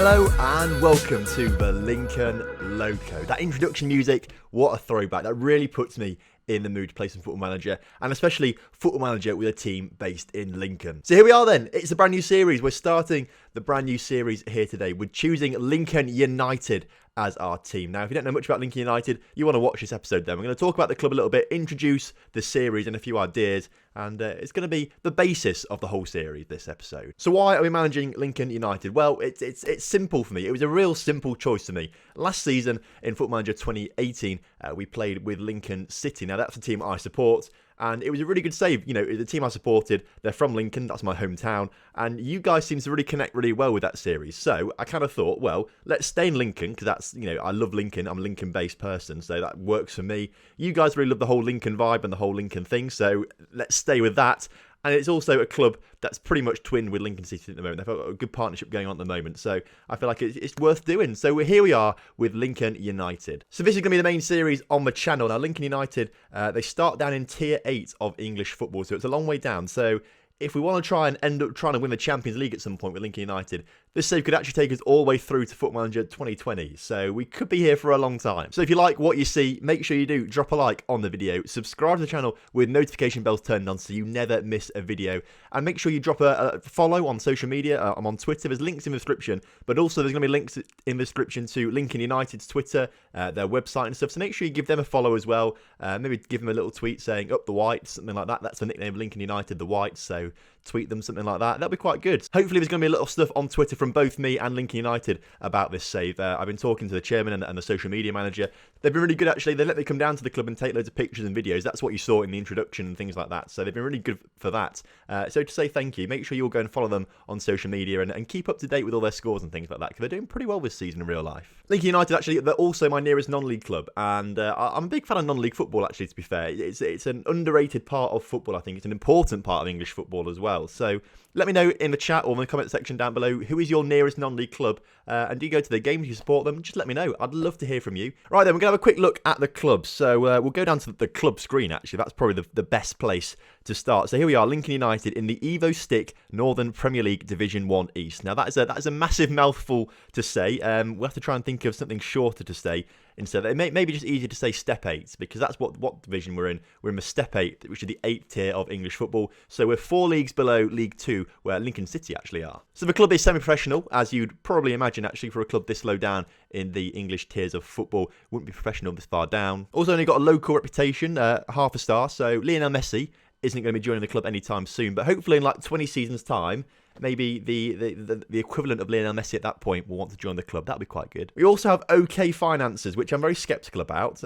Hello and welcome to the Lincoln Loco. That introduction music, what a throwback. That really puts me in the mood to play some Football Manager, and especially Football Manager with a team based in Lincoln. So here we are then. It's a brand new series. We're starting the brand new series here today. We're choosing Lincoln United as our team. Now, if you don't know much about Lincoln United, you want to watch this episode then. We're going to talk about the club a little bit, introduce the series and a few ideas, and it's going to be the basis of the whole series, this episode. So why are we managing Lincoln United? Well, it's simple for me. It was a real simple choice to me. Last season in Football Manager 2018, we played with Lincoln City. Now, that's the team I support, and it was a really good save. You know, the team I supported, they're from Lincoln, that's my hometown, and you guys seem to really connect really well with that series. So I kind of thought, well, let's stay in Lincoln, because that's, you know, I love Lincoln. I'm a Lincoln-based person, so that works for me. You guys really love the whole Lincoln vibe and the whole Lincoln thing, so let's stay with that. And it's also a club that's pretty much twinned with Lincoln City at the moment. They've got a good partnership going on at the moment. So I feel like it's worth doing. So here we are with Lincoln United. So this is going to be the main series on the channel. Now, Lincoln United, they start down in Tier 8 of English football. So it's a long way down. So if we want to try and end up trying to win the Champions League at some point with Lincoln United, this save could actually take us all the way through to Football Manager 2020. So we could be here for a long time. So if you like what you see, make sure you do drop a like on the video, subscribe to the channel with notification bells turned on so you never miss a video, and make sure you drop a follow on social media. I'm on Twitter. There's links in the description, but also there's going to be links in the description to Lincoln United's Twitter, their website and stuff. So make sure you give them a follow as well. Maybe give them a little tweet saying "Up the Whites," something like that. That's the nickname of Lincoln United, the Whites. So tweet them something like that. That'll be quite good. Hopefully there's going to be a little stuff on Twitter from both me and Lincoln United about this save. I've been talking to the chairman and the social media manager. They've been really good, actually. They let me come down to the club and take loads of pictures and videos. That's what you saw in the introduction and things like that. So they've been really good for that. So to say thank you, make sure you all go and follow them on social media and keep up to date with all their scores and things like that, because they're doing pretty well this season in real life. Lincoln United, actually, they're also my nearest non-league club, and I'm a big fan of non-league football, actually, to be fair. It's an underrated part of football, I think. It's an important part of English football as well. So let me know in the chat or in the comment section down below, who is your nearest non-league club, and do you go to their games, do you support them? Just let me know. I'd love to hear from you. Right then, we're going to have a quick look at the clubs. So we'll go down to the club screen, actually. That's probably the best place to start. So here we are, Lincoln United in the Evo-Stick Northern Premier League Division 1 East. Now, that is a massive mouthful to say. We'll have to try and think of something shorter to say instead. It may be just easier to say Step 8, because that's what division we're in. We're in the Step 8, which is the 8th tier of English football. So we're 4 leagues below League 2, where Lincoln City actually are. So the club is semi-professional, as you'd probably imagine, actually, for a club this low down in the English tiers of football. Wouldn't be professional this far down. Also only got a local reputation, half a star. So Lionel Messi isn't going to be joining the club anytime soon, but hopefully in like 20 seasons' time, maybe the equivalent of Lionel Messi at that point will want to join the club. That'd be quite good. We also have okay finances, which I'm very sceptical about.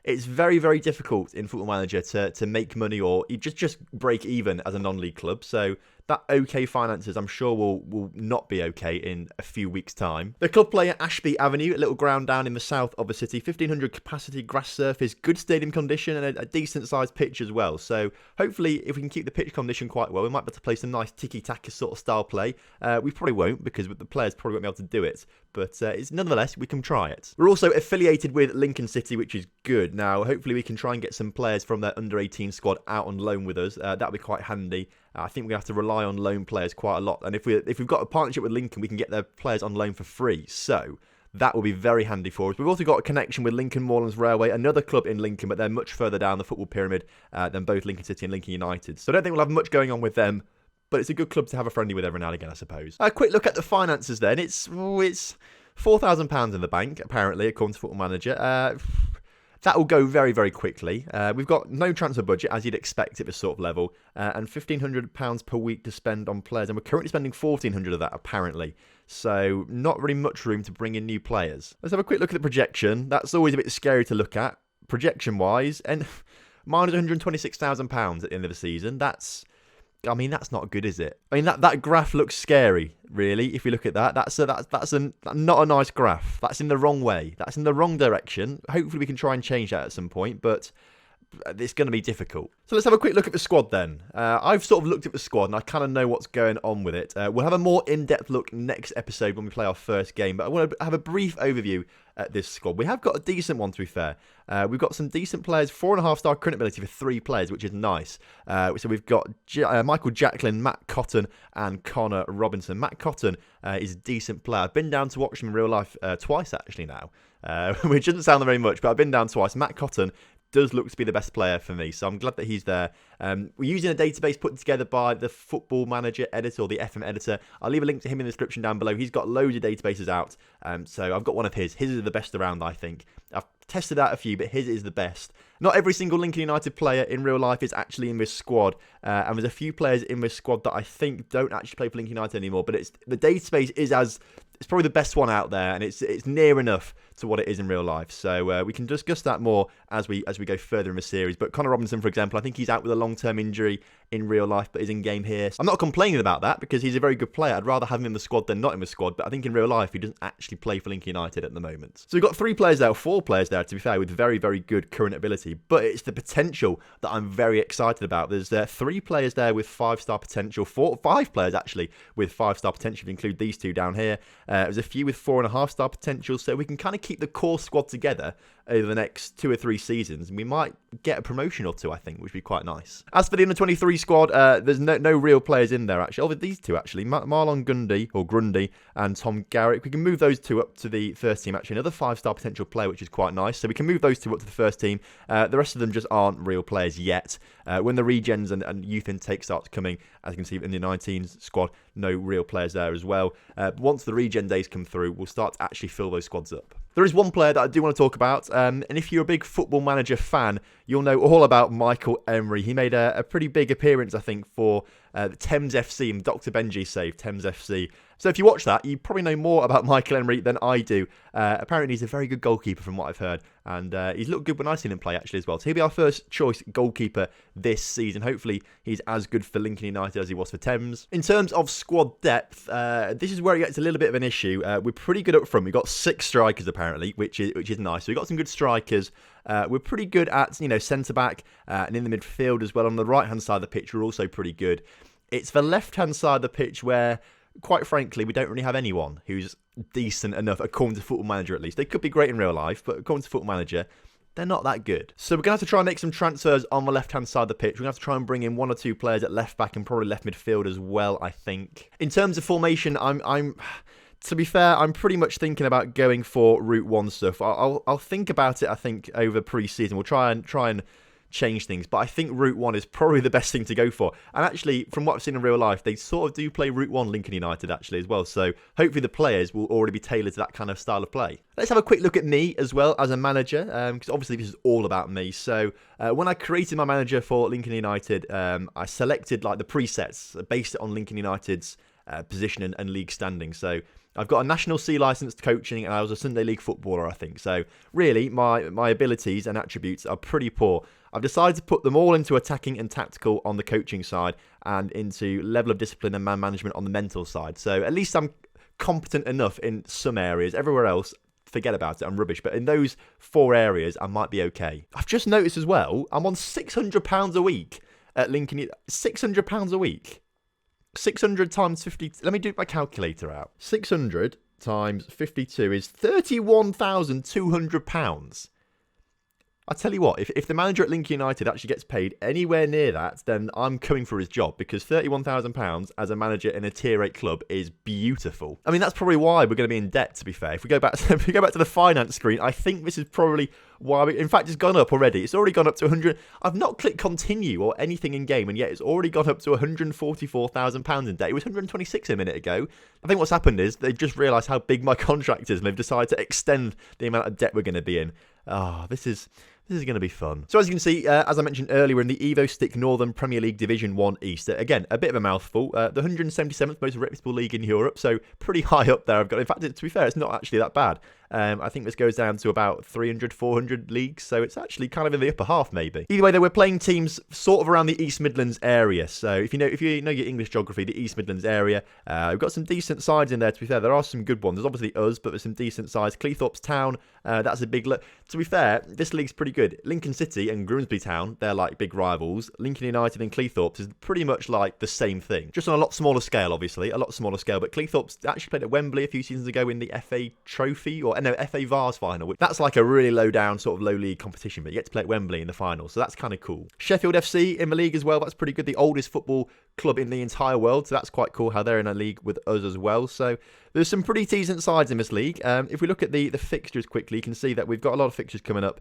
It's very, very difficult in Football Manager to make money or just break even as a non-league club. So that okay finances, I'm sure, will not be okay in a few weeks' time. The club play at Ashby Avenue, a little ground down in the south of the city. 1,500 capacity, grass surface, good stadium condition, and a decent-sized pitch as well. So hopefully, if we can keep the pitch condition quite well, we might be able to play some nice tiki-taka sort of style play. We probably won't, because the players probably won't be able to do it. But nonetheless, we can try it. We're also affiliated with Lincoln City, which is good. Now, hopefully we can try and get some players from their under-18 squad out on loan with us. That'll be quite handy. I think we have to rely on loan players quite a lot. And if we've got a partnership with Lincoln, we can get their players on loan for free. So that will be very handy for us. We've also got a connection with Lincoln Moorlands Railway, another club in Lincoln, but they're much further down the football pyramid than both Lincoln City and Lincoln United. So I don't think we'll have much going on with them. But it's a good club to have a friendly with every now and again, I suppose. A quick look at the finances then. It's £4,000 in the bank, apparently, according to Football Manager. That will go very, very quickly. We've got no transfer budget, as you'd expect at this sort of level, and £1,500 per week to spend on players. And we're currently spending £1,400 of that, apparently. So not really much room to bring in new players. Let's have a quick look at the projection. That's always a bit scary to look at, projection-wise. And minus £126,000 at the end of the season. That's not good, is it? I mean, that graph looks scary, really, if you look at that. That's not a nice graph. That's in the wrong way. That's in the wrong direction. Hopefully we can try and change that at some point, but it's going to be difficult. So let's have a quick look at the squad then. I've sort of looked at the squad and I kind of know what's going on with it. We'll have a more in-depth look next episode when we play our first game, but I want to have a brief overview at this squad. We have got a decent one, to be fair. We've got some decent players, 4.5-star current ability for 3 players, which is nice. So we've got Michael Jacklin, Matt Cotton, and Connor Robinson. Matt Cotton is a decent player. I've been down to watch him in real life twice, actually, now, which doesn't sound very much, but I've been down twice. Matt Cotton does look to be the best player for me, so I'm glad that he's there. We're using a database put together by the Football Manager editor, or the FM editor. I'll leave a link to him in the description down below. He's got loads of databases out, so I've got one of his. His is the best around, I think. I've tested out a few, but his is the best. Not every single Lincoln United player in real life is actually in this squad, and there's a few players in this squad that I think don't actually play for Lincoln United anymore, but the database is it's probably the best one out there, and it's near enough to what it is in real life. So we can discuss that more as we go further in the series. But Connor Robinson, for example, I think he's out with a long-term injury in real life, but is in game here. I'm not complaining about that because he's a very good player. I'd rather have him in the squad than not in the squad, but I think in real life he doesn't actually play for Lincoln United at the moment. So we've got 4 players there, to be fair, with very, very good current ability, but it's the potential that I'm very excited about. There's 3 players there with 5-star potential, 5 players actually with 5-star potential, if you include these 2 down here. There's a few with 4.5-star potential, so we can kind of keep the core squad together over the next 2 or 3 seasons, and we might get a promotion or 2, I think, which would be quite nice. As for the under-23 squad, there's no real players in there, actually. These 2, actually, Marlon Grundy and Tom Garrick. We can move those 2 up to the first team, actually. Another 5-star potential player, which is quite nice. So we can move those 2 up to the first team. The rest of them just aren't real players yet. When the regens and youth intake starts coming, as you can see in the 19s squad, no real players there as well. Once the regen days come through, we'll start to actually fill those squads up. There is one player that I do want to talk about, and if you're a big Football Manager fan, you'll know all about Michael Emery. He made a pretty big appearance, I think, for Thames FC and Dr. Benji saved Thames FC. So if you watch that, you probably know more about Michael Emery than I do. Apparently, he's a very good goalkeeper from what I've heard, and he's looked good when I've seen him play, actually, as well. So he'll be our first choice goalkeeper this season. Hopefully, he's as good for Lincoln United as he was for Thames. In terms of squad depth, this is where it gets a little bit of an issue. We're pretty good up front. We've got 6 strikers, apparently, which is nice. So we've got some good strikers. We're pretty good at, centre-back and in the midfield as well. On the right-hand side of the pitch, we're also pretty good. It's the left-hand side of the pitch where, quite frankly, we don't really have anyone who's decent enough, according to Football Manager at least. They could be great in real life, but according to Football Manager, they're not that good. So we're going to have to try and make some transfers on the left-hand side of the pitch. We're going to have to try and bring in 1 or 2 players at left-back and probably left midfield as well, I think. In terms of formation, to be fair, I'm pretty much thinking about going for Route 1 stuff. I'll think about it, I think, over pre-season. We'll try and change things, but I think Route 1 is probably the best thing to go for. And actually, from what I've seen in real life, they sort of do play Route 1 Lincoln United actually as well, so hopefully the players will already be tailored to that kind of style of play. Let's have a quick look at me as well as a manager, because obviously this is all about me. So when I created my manager for Lincoln United, I selected the presets based it on Lincoln United's position and league standing. So I've got a National C licensed coaching, and I was a Sunday League footballer, I think. So really, my abilities and attributes are pretty poor. I've decided to put them all into attacking and tactical on the coaching side, and into level of discipline and man management on the mental side. So at least I'm competent enough in some areas. Everywhere else, forget about it, I'm rubbish. But in those 4 areas, I might be okay. I've just noticed as well, I'm on £600 a week at Lincoln. £600 a week. 600 times 50. Let me do my calculator out. 600 times 52 is £31,200. I tell you what, if the manager at Lincoln United actually gets paid anywhere near that, then I'm coming for his job, because £31,000 as a manager in a Tier 8 club is beautiful. I mean, that's probably why we're going to be in debt, to be fair. If we go back to the finance screen, I think this is probably why in fact, it's gone up already. It's already gone up to 100. I've not clicked continue or anything in game, and yet it's already gone up to £144,000 in debt. It was 126 a minute ago. I think what's happened is they've just realised how big my contract is, and they've decided to extend the amount of debt we're going to be in. This is going to be fun. So as you can see, as I mentioned earlier, we're in the Evo-Stick Northern Premier League Division 1 East. Again, a bit of a mouthful. The 177th most reputable league in Europe, so pretty high up there. In fact, to be fair, it's not actually that bad. I think this goes down to about 300, 400 leagues, so it's actually kind of in the upper half, maybe. Either way, though, we're playing teams sort of around the East Midlands area. So if you know your English geography, the East Midlands area, we've got some decent sides in there. To be fair, there are some good ones. There's obviously us, but there's some decent sides. Cleethorpes Town, that's a big look. To be fair, this league's pretty good. Lincoln City and Grimsby Town, they're like big rivals. Lincoln United and Cleethorpes is pretty much like the same thing, just on a lot smaller scale, obviously, a lot smaller scale. But Cleethorpes actually played at Wembley a few seasons ago in the FA Trophy, or no, FA Vars final. That's like a really low down sort of low league competition, but you get to play at Wembley in the final, so that's kind of cool. Sheffield FC in the league as well, that's pretty good. The oldest football club in the entire world, so that's quite cool how they're in a league with us as well. So there's some pretty decent sides in this league. If we look at the fixtures quickly, you can see that we've got a lot of fixtures coming up,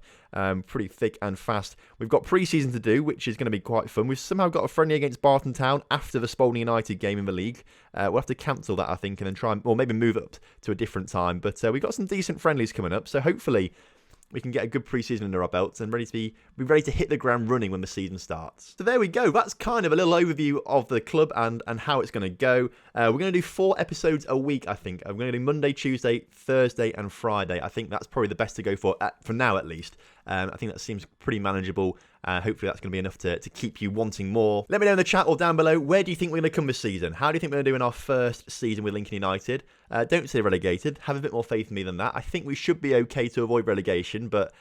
pretty thick and fast. We've got pre-season to do, which is going to be quite fun. We've somehow got a friendly against Barton Town after the Spalding United game in the league. We'll have to cancel that, I think, and then try or maybe move up to a different time. But we've got some decent friendlies coming up, so hopefully we can get a good pre-season under our belts and be ready to hit the ground running when the season starts. So there we go. That's kind of a little overview of the club and how it's going to go. We're going to do 4 episodes a week, I think. I'm going to do Monday, Tuesday, Thursday, and Friday. I think that's probably the best to go for now, at least. I think that seems pretty manageable. Hopefully that's going to be enough to keep you wanting more. Let me know in the chat or down below, where do you think we're going to come this season? How do you think we're going to do in our first season with Lincoln United? Don't say relegated. Have a bit more faith in me than that. I think we should be okay to avoid relegation, but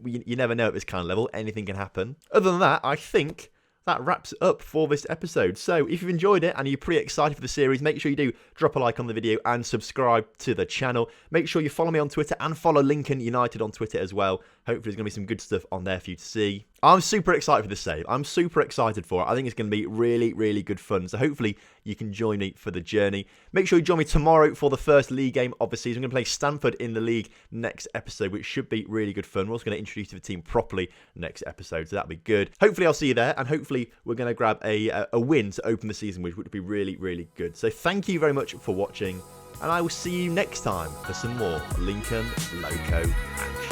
you never know at this kind of level. Anything can happen. Other than that, I think that wraps it up for this episode. So if you've enjoyed it and you're pretty excited for the series, make sure you do drop a like on the video and subscribe to the channel. Make sure you follow me on Twitter and follow Lincoln United on Twitter as well. Hopefully there's going to be some good stuff on there for you to see. I'm super excited for this save. I'm super excited for it. I think it's going to be really, really good fun. So hopefully you can join me for the journey. Make sure you join me tomorrow for the first league game of the season. I'm going to play Stanford in the league next episode, which should be really good fun. We're also going to introduce you to the team properly next episode, so that'll be good. Hopefully I'll see you there, and hopefully we're going to grab a win to open the season, which would be really, really good. So thank you very much for watching, and I will see you next time for some more Lincoln Loco action.